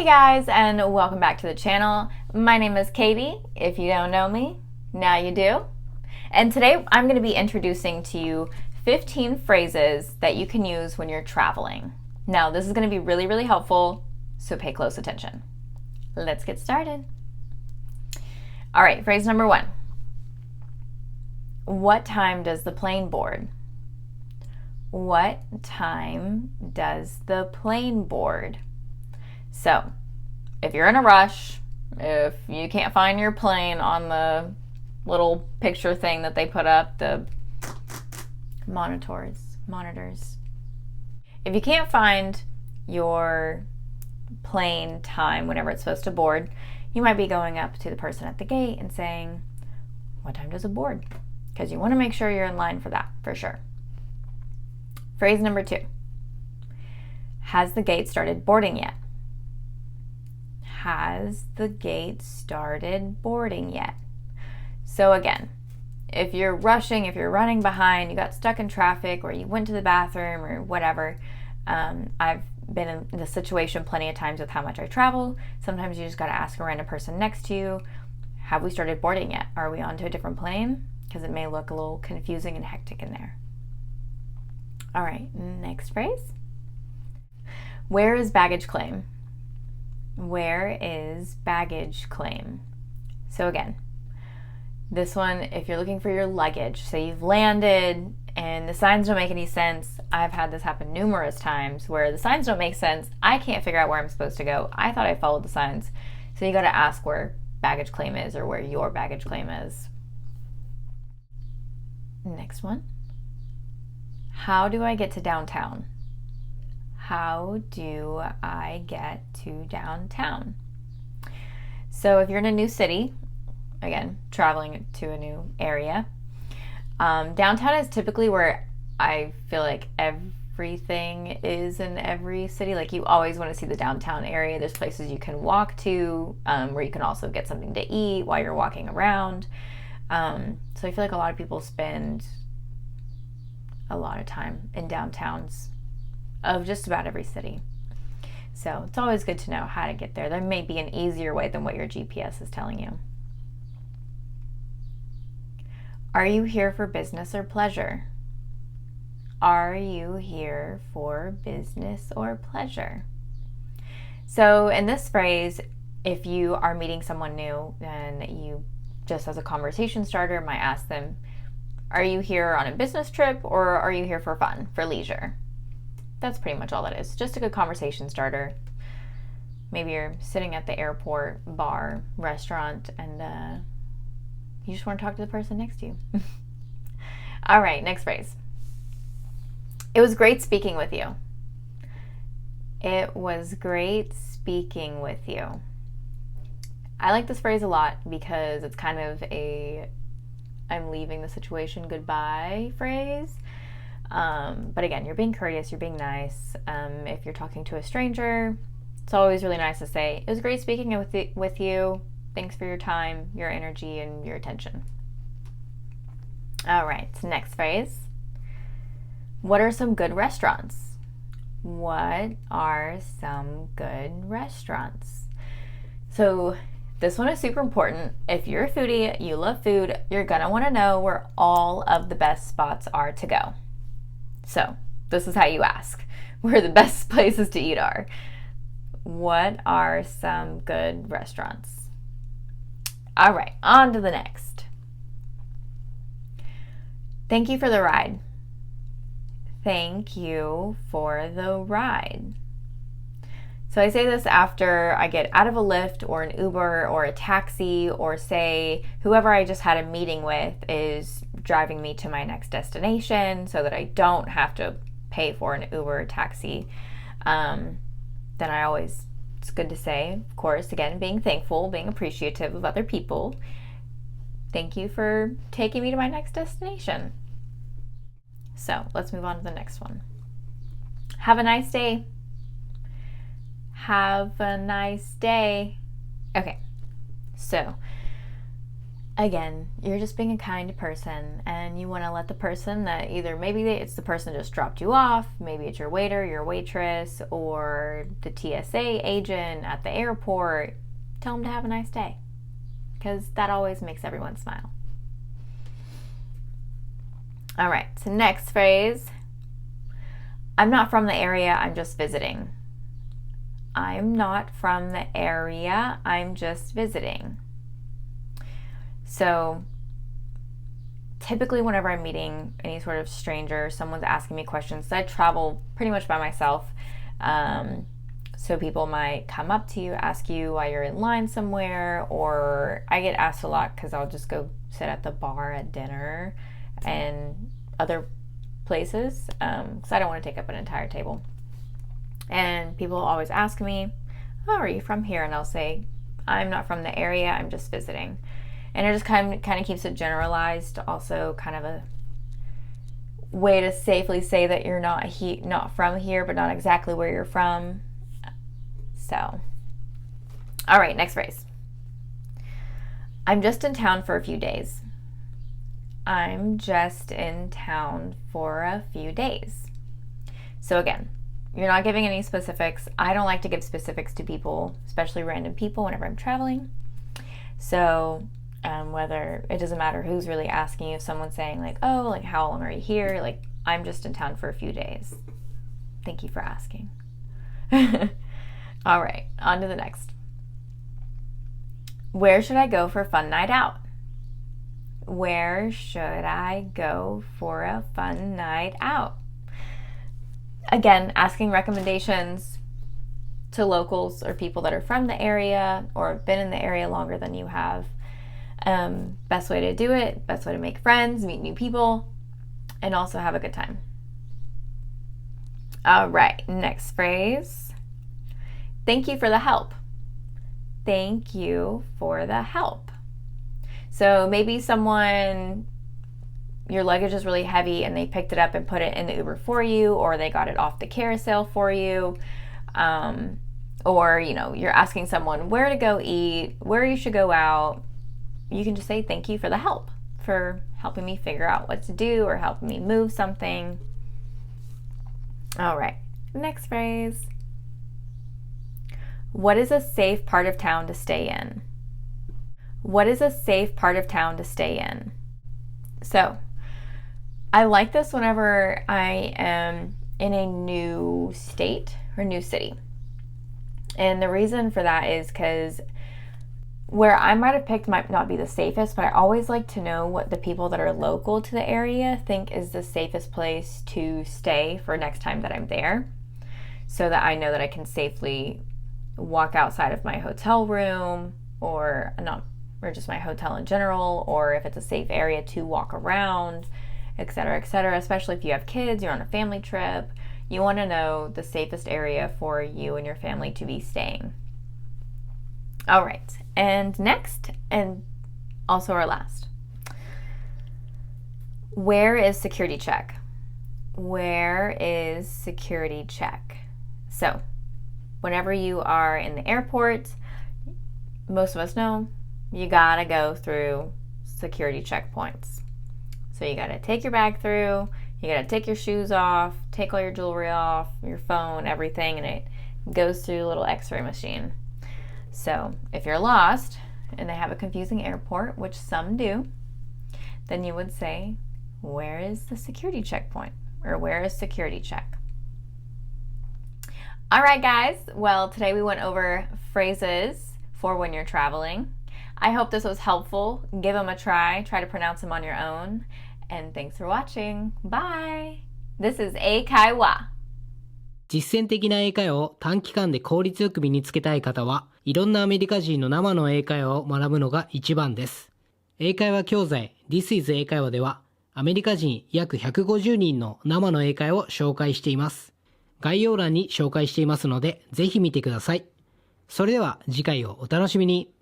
Hey guys, and welcome back to the channel. My name is Katie. If you don't know me, now you do. And today I'm going to be introducing to you 15 phrases that you can use when you're traveling. Now, this is going to be really helpful, so pay close attention. Let's get started. All right, phrase number 1. What time does the plane board? What time does the plane board? So, if you're in a rush, if you can't find your plane on the little picture thing that they put up, the monitors. If you can't find your plane time whenever it's supposed to board, you might be going up to the person at the gate and saying, what time does it board? Because you want to make sure you're in line for that, for sure. Phrase number 2. Has the gate started boarding yet? Has the gate started boarding yet? So again, if you're rushing, if you're running behind, you got stuck in traffic, or you went to the bathroom or whatever, I've been in this situation plenty of times with how much I travel. Sometimes you just got to ask a random person next to you, have we started boarding yet? Are we on to a different plane? Because it may look a little confusing and hectic in there. All right, next phrase. Where is baggage claim? Where is baggage claim? So again, this one, if you're looking for your luggage, say you've landed and the signs don't make any sense. I've had this happen numerous times where the signs don't make sense. I can't figure out where I'm supposed to go. I thought I followed the signs. So you got to ask where baggage claim is or where your baggage claim is. Next one. How do I get to downtown? How do I get to downtown? So if you're in a new city, again, traveling to a new area, downtown is typically where I feel like everything is in every city. Like, you always want to see the downtown area. There's places you can walk to, where you can also get something to eat while you're walking around. So I feel like a lot of people spend a lot of time in downtowns of just about every city. So it's always good to know how to get there. There may be an easier way than what your GPS is telling you. Are you here for business or pleasure? Are you here for business or pleasure? So in this phrase, if you are meeting someone new and you, just as a conversation starter, might ask them, are you here on a business trip or are you here for fun, for leisure? That's pretty much all that is. Just a good conversation starter. Maybe you're sitting at the airport, bar, restaurant, and you just want to talk to the person next to you. All right, next phrase. It was great speaking with you. It was great speaking with you. I like this phrase a lot because it's kind of a I'm leaving the situation goodbye phrase. But again, you're being courteous, you're being nice. If you're talking to a stranger, it's always really nice to say, it was great speaking with you. Thanks for your time, your energy, and your attention. All right, next phrase. What are some good restaurants? What are some good restaurants? So this one is super important. If you're a foodie, you love food, you're gonna wanna know where all of the best spots are to go. So this is how you ask where the best places to eat are. What are some good restaurants? All right, on to the next. Thank you for the ride. Thank you for the ride. So I say this after I get out of a Lyft or an Uber or a taxi, or say whoever I just had a meeting with is driving me to my next destination so that I don't have to pay for an Uber or taxi. Then it's good to say, of course, again, being thankful, being appreciative of other people. Thank you for taking me to my next destination. So let's move on to the next one. Have a nice day. Have a nice day. Okay, so again, you're just being a kind person and you want to let the person that either it's the person that just dropped you off, maybe it's your waiter, your waitress, or the TSA agent at the airport, tell them to have a nice day, because that always makes everyone smile. All right, so next phrase. I'm not from the area, I'm just visiting. I'm not from the area, I'm just visiting. So typically whenever I'm meeting any sort of stranger, someone's asking me questions, I travel pretty much by myself. So people might come up to you, ask you why you're in line somewhere, or I get asked a lot because I'll just go sit at the bar at dinner and other places, because I don't want to take up an entire table. And people always ask me, oh, are you from here? And I'll say, I'm not from the area, I'm just visiting. And it just kind of keeps it generalized, also kind of a way to safely say that you're not from here, but not exactly where you're from. So, all right, next phrase. I'm just in town for a few days. I'm just in town for a few days. So again, you're not giving any specifics. I don't like to give specifics to people, especially random people, whenever I'm traveling. So whether it doesn't matter who's really asking you, if someone's saying like, oh, like how long are you here? Like, I'm just in town for a few days. Thank you for asking. All right, on to the next. Where should I go for a fun night out? Where should I go for a fun night out? Again, asking recommendations to locals or people that are from the area or have been in the area longer than you have. Best way to do it, best way to make friends, meet new people, and also have a good time. All right, next phrase. Thank you for the help. Thank you for the help. So maybe your luggage is really heavy and they picked it up and put it in the Uber for you, or they got it off the carousel for you. Or, you're asking someone where to go eat, where you should go out. You can just say thank you for the help, for helping me figure out what to do or helping me move something. All right, next phrase. What is a safe part of town to stay in? What is a safe part of town to stay in? So, I like this whenever I am in a new state or new city. And the reason for that is because where I might have picked might not be the safest, but I always like to know what the people that are local to the area think is the safest place to stay for next time that I'm there, so that I know that I can safely walk outside of my hotel room or just my hotel in general, or if it's a safe area to walk around, etc., etc. Especially if you have kids, you're on a family trip, you want to know the safest area for you and your family to be staying. All right, and next, and also our last. Where is security check? Where is security check? So, whenever you are in the airport, most of us know you gotta go through security checkpoints. So you gotta take your bag through, you gotta take your shoes off, take all your jewelry off, your phone, everything, and it goes through a little x-ray machine. So if you're lost and they have a confusing airport, which some do, then you would say, where is the security checkpoint? Or where is security check? All right, guys. Well, today we went over phrases for when you're traveling. I hope this was helpful. Give them a try. Try to pronounce them on your own. And thanks for watching. Bye. This is 英会話。実践的な英会話を短期間で効率よく身につけたい方は、いろんなアメリカ人の生の英会話を学ぶのが一番です。英会話教材 This is 英会話では、アメリカ人約150人の生の英会話を紹介しています。概要欄に紹介していますので、ぜひ見てください。それでは次回をお楽しみに。